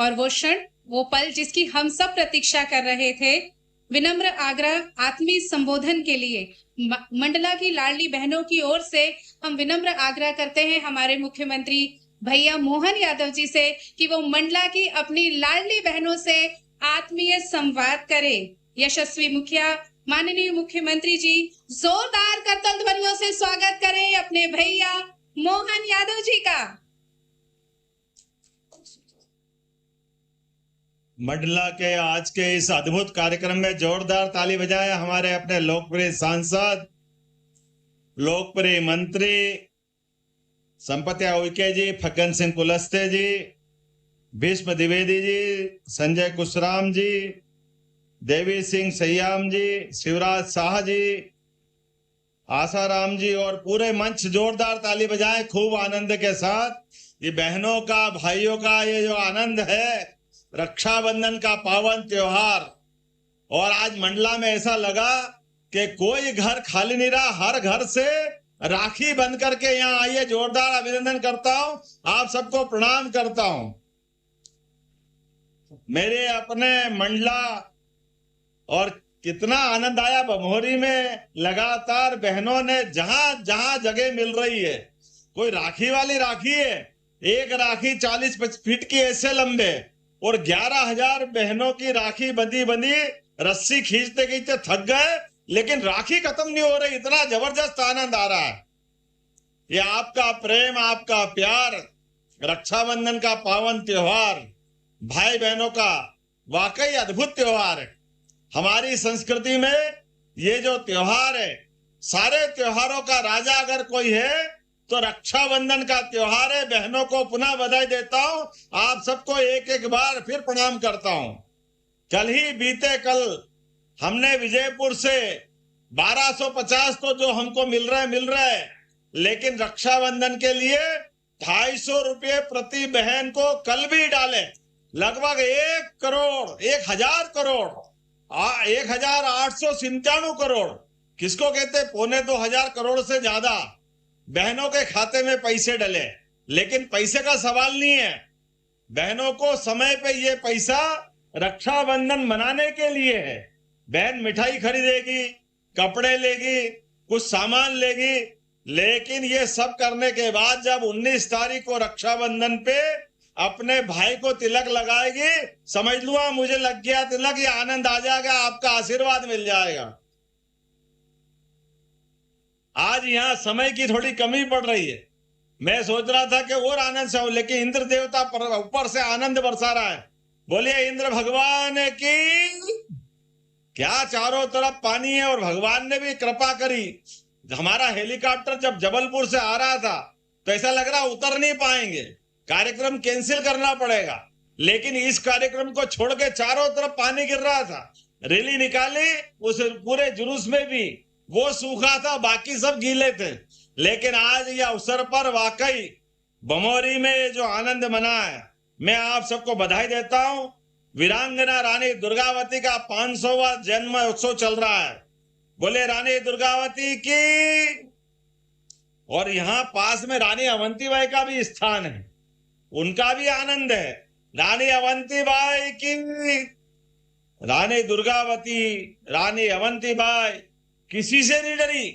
और वो क्षण, वो पल जिसकी हम सब प्रतीक्षा कर रहे थे। विनम्र आग्रह आत्मीय संबोधन के लिए मंडला की लाडली बहनों की ओर से हम विनम्र आग्रह करते हैं हमारे मुख्यमंत्री भैया मोहन यादव जी से कि वो मंडला की अपनी लाडली बहनों से आत्मीय संवाद करें। यशस्वी मुखिया माननीय मुख्यमंत्री जी जोरदार करतल ध्वनियों से स्वागत करें अपने भैया मोहन यादव जी का। मंडला के आज के इस अद्भुत कार्यक्रम में जोरदार ताली बजाए हमारे अपने लोकप्रिय सांसद, लोकप्रिय मंत्री संपत्या उइके जी, फग्गन सिंह कुलस्ते जी, भीष्म द्विवेदी जी, संजय कुशराम जी, देवी सिंह सयाम जी, शिवराज शाह जी, आसाराम जी और पूरे मंच जोरदार ताली बजाएं खूब आनंद के साथ। ये बहनों का, भाइयों का ये जो आनंद है, रक्षाबंधन का पावन त्योहार, और आज मंडला में ऐसा लगा कि कोई घर खाली नहीं रहा, हर घर से राखी बंध करके यहाँ आइए। जोरदार अभिनंदन करता हूं, आप सबको प्रणाम करता हूं। मेरे अपने मंडला और कितना आनंद आया बमोरी में, लगातार बहनों ने जहां जहां जगह मिल रही है, कोई राखी वाली राखी है, एक राखी 40 फीट की ऐसे लंबे, और 11,000 बहनों की राखी बंधी बंधी रस्सी खींचते खींचते थक गए, लेकिन राखी खत्म नहीं हो रही। इतना जबरदस्त आनंद आ रहा है। ये आपका प्रेम, आपका प्यार, रक्षाबंधन का पावन त्योहार, भाई बहनों का वाकई अद्भुत त्योहार है। हमारी संस्कृति में ये जो त्योहार है, सारे त्योहारों का राजा अगर कोई है तो रक्षाबंधन का त्योहार है। बहनों को पुनः बधाई देता हूं, आप सबको एक एक बार फिर प्रणाम करता हूं। बीते कल हमने विजयपुर से 1250 तो जो हमको मिल रहा है, लेकिन रक्षाबंधन के लिए 250 रुपये प्रति बहन को कल भी डाले। लगभग 1,000 करोड़ 1,897 करोड़, किसको कहते, 2,500 करोड़ से ज्यादा बहनों के खाते में पैसे डले। लेकिन पैसे का सवाल नहीं है, बहनों को समय पे ये पैसा रक्षाबंधन मनाने के लिए है। बहन मिठाई खरीदेगी, कपड़े लेगी, कुछ सामान लेगी, लेकिन ये सब करने के बाद जब 19 तारीख को रक्षाबंधन पे अपने भाई को तिलक लगाएगी, समझ लूंगा मुझे लग गया तिलक, ये आनंद आ जाएगा, आपका आशीर्वाद मिल जाएगा। आज यहाँ समय की थोड़ी कमी पड़ रही है। मैं सोच रहा था कि और आनंद से हो, लेकिन इंद्र देवता ऊपर से आनंद बरसा रहा है। बोलिए इंद्र भगवान की। क्या चारों तरफ पानी है, और भगवान ने भी कृपा करी। हमारा हेलीकॉप्टर जब जबलपुर से आ रहा था तो ऐसा लग रहा उतर नहीं पाएंगे, कार्यक्रम कैंसिल करना पड़ेगा, लेकिन इस कार्यक्रम को छोड़ के चारों तरफ पानी गिर रहा था। रैली निकाली, उस पूरे जुलूस में भी वो सूखा था, बाकी सब गीले थे। लेकिन आज ये अवसर पर वाकई बमोरी में जो आनंद मना है, मैं आप सबको बधाई देता हूं। वीरांगना रानी दुर्गावती का 500वां जन्म उत्सव चल रहा है। बोले रानी दुर्गावती की। और यहाँ पास में रानी अवंतीबाई का भी स्थान है, उनका भी आनंद है। रानी अवंतीबाई की। रानी दुर्गावती, रानी अवंतीबाई किसी से नहीं डरी,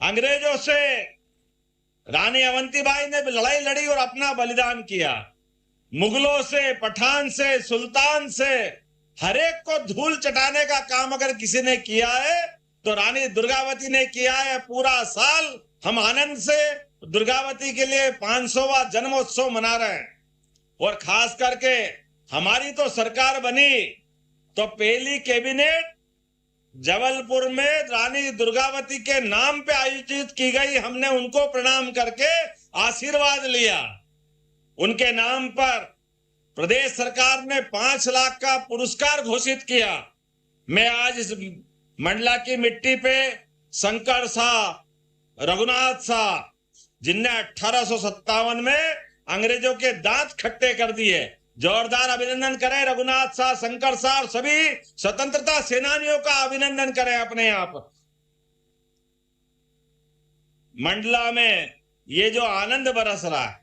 अंग्रेजों से। रानी अवंतीबाई ने लड़ाई लड़ी और अपना बलिदान किया। मुगलों से, पठान से, सुल्तान से, हरेक को धूल चटाने का काम अगर किसी ने किया है तो रानी दुर्गावती ने किया है। पूरा साल हम आनंद से दुर्गावती के लिए 500वां जन्मोत्सव मना रहे हैं। और खास करके हमारी तो सरकार बनी तो पहली कैबिनेट जबलपुर में रानी दुर्गावती के नाम पे आयोजित की गई। हमने उनको प्रणाम करके आशीर्वाद लिया। उनके नाम पर प्रदेश सरकार ने 5 लाख का पुरस्कार घोषित किया। मैं आज इस मंडला की मिट्टी पे शंकर शाह, रघुनाथ शाह, जिनने 1857 में अंग्रेजों के दांत खट्टे कर दिए, जोरदार अभिनंदन करें रघुनाथ शाह, शंकर शाह और सभी स्वतंत्रता सेनानियों का अभिनंदन करें अपने यहाँ पर। मंडला में ये जो आनंद बरस रहा है,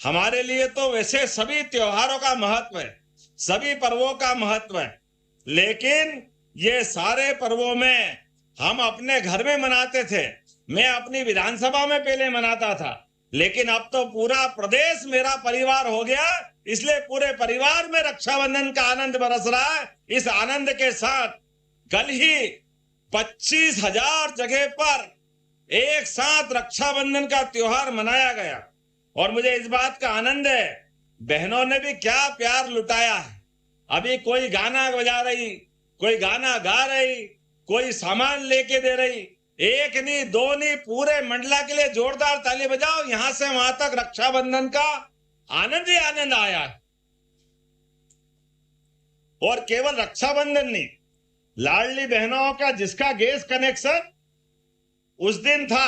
हमारे लिए तो वैसे सभी त्योहारों का महत्व है, सभी पर्वों का महत्व है, लेकिन ये सारे पर्वों में हम अपने घर में मनाते थे। मैं अपनी विधानसभा में पहले मनाता था, लेकिन अब तो पूरा प्रदेश मेरा परिवार हो गया, इसलिए पूरे परिवार में रक्षाबंधन का आनंद बरस रहा है। इस आनंद के साथ कल ही 25,000 जगह पर एक साथ रक्षाबंधन का त्योहार मनाया गया और मुझे इस बात का आनंद है, बहनों ने भी क्या प्यार लुटाया है। अभी कोई गाना बजा रही, कोई गाना गा रही, कोई सामान लेके दे रही, एक नहीं दो नहीं, पूरे मंडला के लिए जोरदार ताली बजाओ। यहां से वहां तक रक्षाबंधन का आनंद ही आनंद आया है। और केवल रक्षाबंधन नहीं, लाडली बहनों का जिसका गैस कनेक्शन उस दिन था,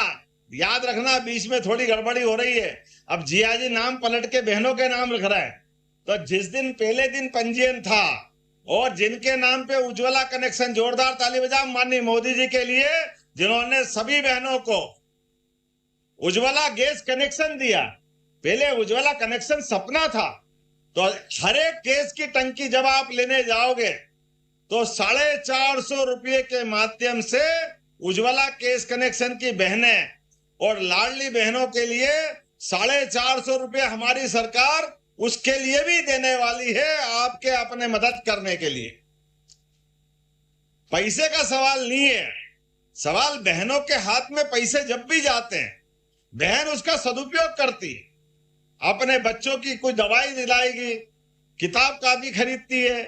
याद रखना बीच में थोड़ी गड़बड़ी हो रही है, अब जिया जी नाम पलट के बहनों के नाम लिख रहे हैं। तो जिस दिन पहले दिन पंजीयन था और जिनके नाम पे उज्ज्वला कनेक्शन, जोरदार ताली बजाओ माननीय मोदी जी के लिए, जिन्होंने सभी बहनों को उज्ज्वला गैस कनेक्शन दिया। पहले उज्ज्वला कनेक्शन सपना था, तो हर एक गैस की टंकी जब आप लेने जाओगे तो 450 रुपये के माध्यम से उज्ज्वला गैस कनेक्शन की बहनें और लाडली बहनों के लिए 450 रुपये हमारी सरकार उसके लिए भी देने वाली है, आपके अपने मदद करने के लिए। पैसे का सवाल नहीं है, सवाल बहनों के हाथ में पैसे जब भी जाते हैं, बहन उसका सदुपयोग करती है, अपने बच्चों की कुछ दवाई दिलाएगी, किताब कापी खरीदती है,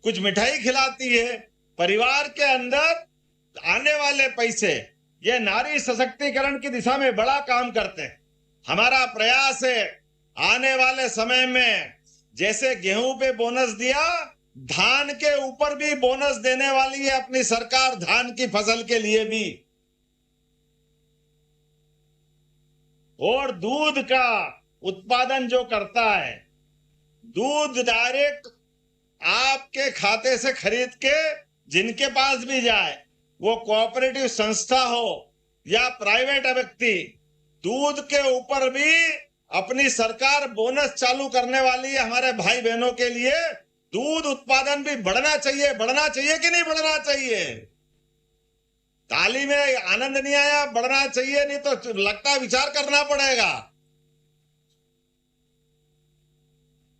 कुछ मिठाई खिलाती है, परिवार के अंदर आने वाले पैसे ये नारी सशक्तिकरण की दिशा में बड़ा काम करते हैं। हमारा प्रयास है आने वाले समय में जैसे गेहूं पे बोनस दिया, धान के ऊपर भी बोनस देने वाली है अपनी सरकार, धान की फसल के लिए भी। और दूध का उत्पादन जो करता है, दूध डायरेक्ट आपके खाते से खरीद के जिनके पास भी जाए, वो कोऑपरेटिव संस्था हो या प्राइवेट व्यक्ति, दूध के ऊपर भी अपनी सरकार बोनस चालू करने वाली है हमारे भाई बहनों के लिए। दूध उत्पादन भी बढ़ना चाहिए, बढ़ना चाहिए कि नहीं बढ़ना चाहिए? ताली में आनंद नहीं आया, बढ़ना चाहिए, नहीं तो लगता विचार करना पड़ेगा।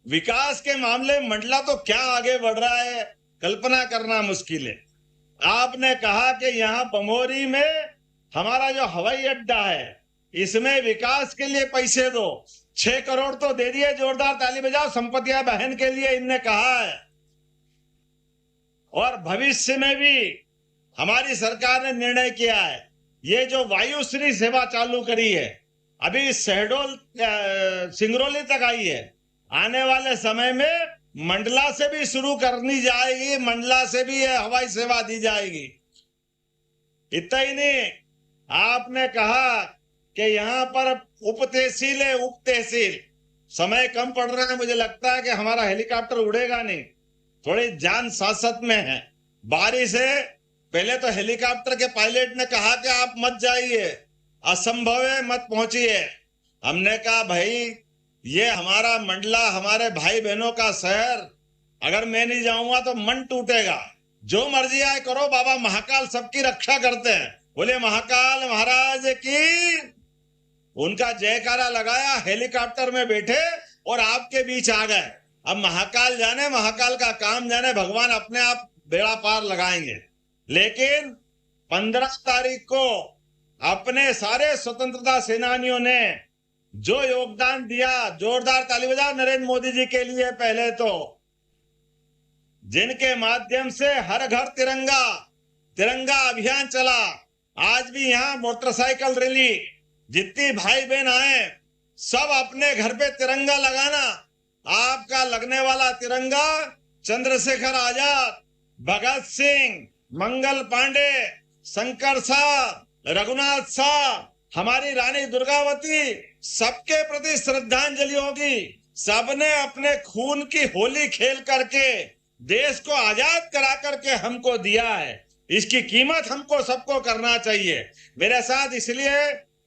विकास के मामले में मंडला तो क्या आगे बढ़ रहा है, कल्पना करना मुश्किल है। आपने कहा कि यहाँ बमोरी में हमारा जो हवाई अड्डा है, इसमें विकास के लिए पैसे दो, 6 करोड़ तो दे दिए, जोरदार ताली बजाओ संपतिया बहन के लिए, इनने कहा है। और भविष्य में भी हमारी सरकार ने निर्णय किया है, ये जो वायुश्री सेवा चालू करी है, अभी शहडोल सिंगरौली तक आई है, आने वाले समय में मंडला से भी शुरू करनी जाएगी, मंडला से भी ये हवाई सेवा दी जाएगी। इतना ही नहीं, आपने कहा कि यहाँ पर उप तहसील है, उप तहसील, समय कम पड़ रहा है, मुझे लगता है कि हमारा हेलीकॉप्टर उड़ेगा नहीं, थोड़ी जान सासत में है। बारिश है, पहले तो हेलीकॉप्टर के पायलट ने कहा कि आप मत जाइए, असंभव है, मत पहुंचिए। हमने कहा भाई ये हमारा मंडला, हमारे भाई बहनों का शहर, अगर मैं नहीं जाऊंगा तो मन टूटेगा। जो मर्जी आए करो, बाबा महाकाल सबकी रक्षा करते हैं, बोले महाकाल महाराज की। उनका जयकारा लगाया, हेलीकॉप्टर में बैठे और आपके बीच आ गए। अब महाकाल जाने, महाकाल का काम जाने, भगवान अपने आप बेड़ा पार लगाएंगे। लेकिन 15 तारीख को अपने सारे स्वतंत्रता सेनानियों ने जो योगदान दिया, जोरदार ताली बजाओ नरेंद्र मोदी जी के लिए। पहले तो जिनके माध्यम से हर घर तिरंगा, तिरंगा अभियान चला, आज भी यहाँ मोटरसाइकिल रैली, जितनी भाई बहन आए सब अपने घर पे तिरंगा लगाना। आपका लगने वाला तिरंगा चंद्रशेखर आजाद, भगत सिंह, मंगल पांडे, शंकर साहब, रघुनाथ साहब, हमारी रानी दुर्गावती, सबके प्रति श्रद्धांजलि होगी। सबने अपने खून की होली खेल करके देश को आजाद करा करके हमको दिया है, इसकी कीमत हमको सबको करना चाहिए। मेरे साथ इसलिए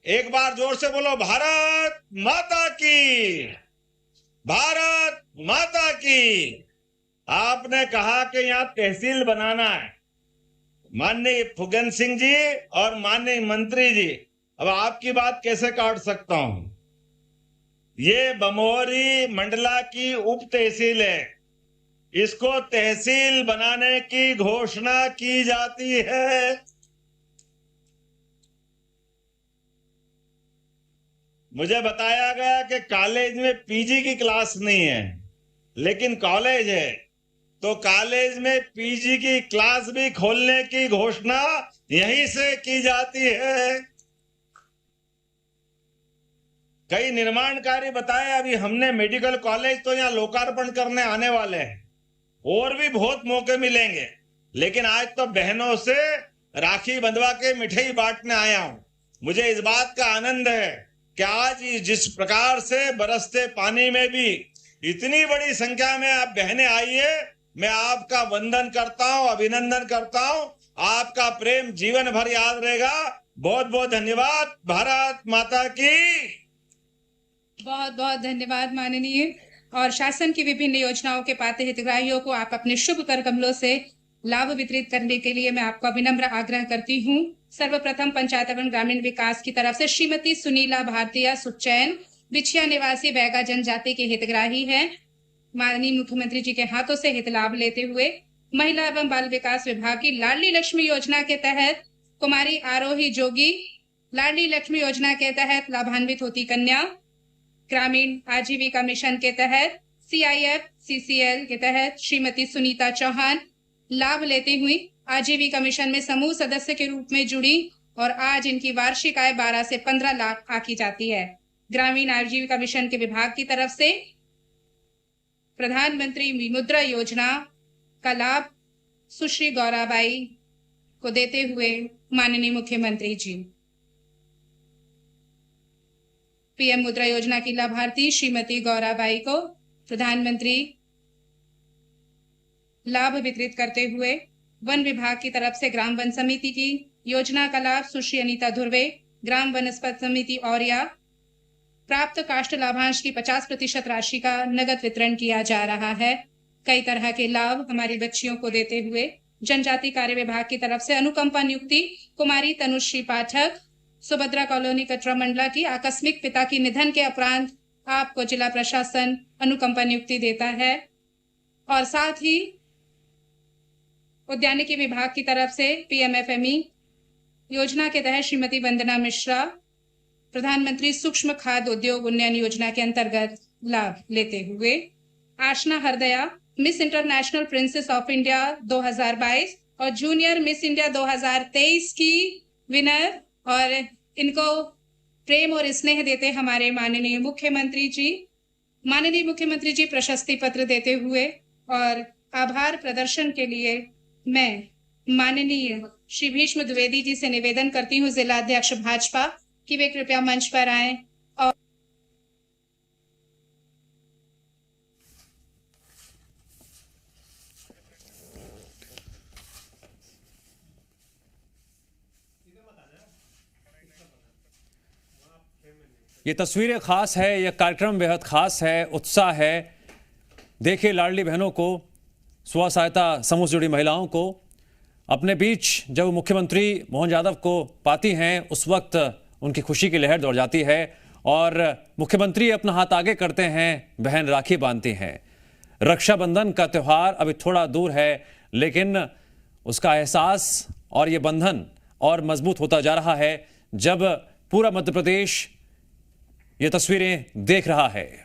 एक बार जोर से बोलो, भारत माता की। भारत माता की। आपने कहा कि यहां तहसील बनाना है, माननीय फुगन सिंह जी और माननीय मंत्री जी, अब आपकी बात कैसे काट सकता हूं। ये बमोरी मंडला की उप तहसील है, इसको तहसील बनाने की घोषणा की जाती है। मुझे बताया गया कि कॉलेज में पीजी की क्लास नहीं है, लेकिन कॉलेज है, तो कॉलेज में पीजी की क्लास भी खोलने की घोषणा यहीं से की जाती है। कई निर्माण कार्य बताए, अभी हमने मेडिकल कॉलेज तो यहां लोकार्पण करने आने वाले हैं, और भी बहुत मौके मिलेंगे, लेकिन आज तो बहनों से राखी बंधवा के मिठाई बांटने आया हूं। मुझे इस बात का आनंद है कि आज जिस प्रकार से बरसते पानी में भी इतनी बड़ी संख्या में आप बहनें आई है, मैं आपका वंदन करता हूं, अभिनंदन करता हूं। आपका प्रेम जीवन भर याद रहेगा। बहुत बहुत धन्यवाद। भारत माता की। बहुत बहुत धन्यवाद माननीय। और शासन की विभिन्न योजनाओं के पात्र हितग्राहियों को आप अपने शुभ कर कमलों से लाभ वितरित करने के लिए मैं आपका विनम्र आग्रह करती हूँ। सर्वप्रथम पंचायत एवं ग्रामीण विकास की तरफ से श्रीमती सुनीला भारतीय सुचैन बिछिया निवासी बैगा जनजाति के हितग्राही है। माननीय मुख्यमंत्री जी के हाथों से हित लाभ लेते हुए महिला एवं बाल विकास विभाग की लाडली लक्ष्मी योजना के तहत कुमारी आरोही जोगी, लाडली लक्ष्मी योजना के तहत लाभान्वित होती कन्या, ग्रामीण आजीविका मिशन के तहत CIF CCL के तहत श्रीमती सुनीता चौहान लाभ लेते हुए आजीविका मिशन में समूह सदस्य के रूप में जुड़ी और आज इनकी वार्षिक आय 12 से 15 लाख आंकी जाती है। ग्रामीण आजीविका मिशन के विभाग की तरफ से प्रधानमंत्री मुद्रा योजना का लाभ सुश्री गौराबाई को देते हुए माननीय मुख्यमंत्री जी, PM मुद्रा योजना की लाभार्थी श्रीमती गौराबाई को प्रधानमंत्री लाभ वितरित करते हुए वन विभाग की तरफ से ग्राम वन समिति की योजना का लाभ सुश्री अनीता धुर्वे, ग्राम वनस्पत समिति औरिया, प्राप्त काष्ठ लाभांश की 50% राशि का नगद वितरण किया जा रहा है। कई तरह के लाभ हमारी बच्चियों को देते हुए जनजाति कार्य विभाग की तरफ से अनुकंपा नियुक्ति कुमारी तनुश्री पाठक, सुभद्रा कॉलोनी कटरा मंडला की आकस्मिक पिता की निधन के उपरांत आपको जिला प्रशासन अनुकंपा नियुक्ति देता है। और साथ ही उद्यानिकी विभाग की तरफ से PMFME योजना के तहत श्रीमती वंदना मिश्रा प्रधानमंत्री सूक्ष्म खाद्य उद्योग उन्नयन योजना के अंतर्गत लाभ लेते हुए Aashna Hardaya Miss International Princess of India 2022 और जूनियर मिस इंडिया 2023 की विनर, और इनको प्रेम और स्नेह देते हमारे माननीय मुख्यमंत्री जी प्रशस्ति पत्र देते हुए और आभार प्रदर्शन के लिए मैं माननीय श्री भीष्म द्विवेदी जी से निवेदन करती हूँ, जिला अध्यक्ष भाजपा, कि वे कृपया मंच पर आएं। और ये तस्वीरें खास है, यह कार्यक्रम बेहद खास है, उत्साह है। देखिए लाडली बहनों को, स्व सहायता समूह से जुड़ी महिलाओं को अपने बीच जब मुख्यमंत्री मोहन यादव को पाती हैं, उस वक्त उनकी खुशी की लहर दौड़ जाती है और मुख्यमंत्री अपना हाथ आगे करते हैं, बहन राखी बांधती हैं। रक्षाबंधन का त्यौहार अभी थोड़ा दूर है, लेकिन उसका एहसास और ये बंधन और मजबूत होता जा रहा है जब पूरा मध्य प्रदेश ये तस्वीरें देख रहा है।